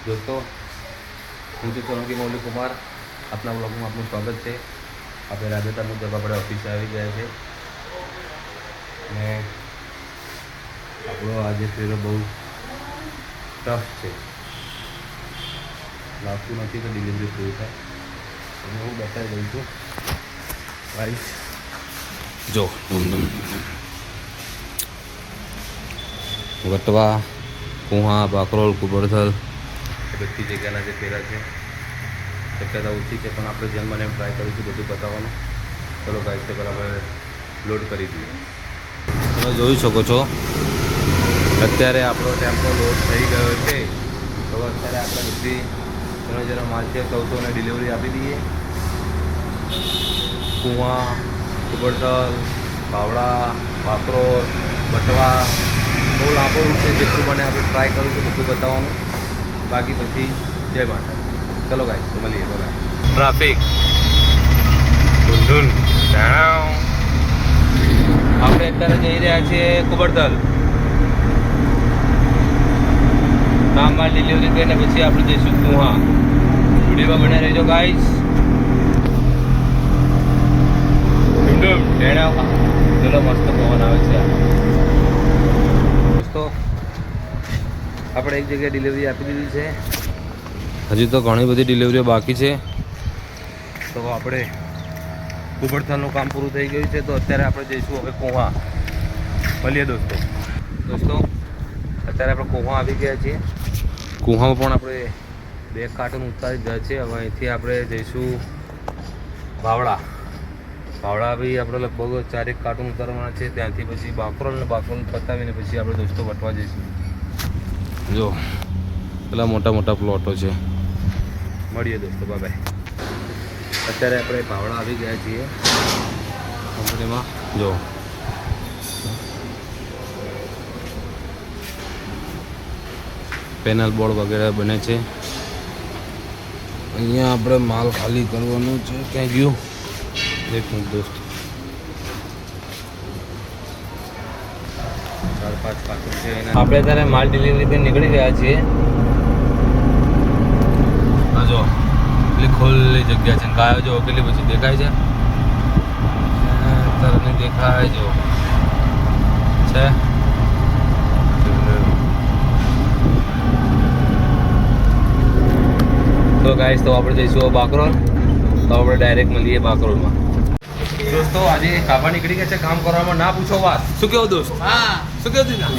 दोस्तों હું છું સોલંકી મૌલિક કુમાર, આપના બ્લોગમાં આપનું સ્વાગત છે। આપણે રાબેતા મુજબ આપણે ઓફિસે આવી ગયા છે અને આપણો આજે ફેરો બહુ ટફ છે, લાગતું નથી કે ડિલિવરી પૂરી થાય। અને હું બતાવી દઉં છું ગાઈસ, જો વટવા, કુહા, બાકરોલ, કુબરથલ બધી જગ્યાના જે ફેરા છે શક્યતા ઓછી છે, પણ આપણે જેમ બને એમ ટ્રાય કરીશું બધું બતાવવાનું। ચલો ગાઈસ, તે બરાબર લોડ કરી દઈએ। તમે જોઈ શકો છો અત્યારે આપણો ટેમ્પો લોડ થઈ ગયો છે। તો અત્યારે આપણે બધી જેનો માલ છે 1400 ડિલિવરી આપી દઈએ। કુવા, કુબરથલ, બાવળા, બાકરોલ, વટવા બહુ લાંબો રૂટ છે, જેટલું બને આપણે ટ્રાય કરીશું બધું બતાવવાનું। બાકી પછી જય માતા। ચલો ગાઈસ, તો મળીએ। બોલા ટ્રાફિક આપણે અત્યારે જઈ રહ્યા છીએ કુબરથલ। નામમાં ડિલિવરી કરીને પછી આપણે જઈશું કુહા। વિડીયોમાં બને રહેજો ગાઈસ। ચલો, મસ્ત પવન આવે છે દોસ્તો। આપણે એક જગ્યાએ ડિલિવરી આપી દીધી છે, હજી તો ઘણી બધી ડિલિવરીઓ બાકી છે। તો આપણે કુબરથલનું કામ પૂરું થઈ ગયું છે, તો અત્યારે આપણે જઈશું હવે કુહા। મળીએ દોસ્તો। અત્યારે આપણે કુહા આવી ગયા છીએ। કુહામાં પણ આપણે 2 કાર્ટૂન ઉતારી ગયા છે। હવે અહીંથી આપણે જઈશું બાવળા। બાવળા બી આપણે લગભગ 4 કાર્ટૂન ઉતારવાના છે। ત્યાંથી પછી બાકરોલ પતાવીને પછી આપણે દોસ્તો વટવા જઈશું। જો પેલા મોટા મોટા પ્લોટો છે। મળીએ દોસ્તો, બાય બાય। અત્યારે આપણે બાવળા આવી ગયા છીએ કંપનીમાં। જો પેનલ બોર્ડ વગેરે બને છે। અહીંયા આપણે માલ ખાલી કરવાનું છે। ક્યાં ગયું એક મિનિટ દોસ્ત, 4-5 કાર્ટૂન છે। આપણે અત્યારે માલ ડિલિવરી કરીને નીકળી ગયા છીએ। હા જો એટલી ખુલ્લી જગ્યા છે, ગાયો જો કેટલી બધી દેખાય છે, તરને દેખાય જો છે। તો ગાઈસ, તો આપણે જઈશું બાકરોલ। તો આપણે ડાયરેક્ટ મળીએ બાકરોલમાં। દોસ્તો આજે કાપા નીકળી ગયા છે કામ કરવામાં, ના પૂછો વાત। શું કેવું દોસ્ત? હા, શું કેવું દીના?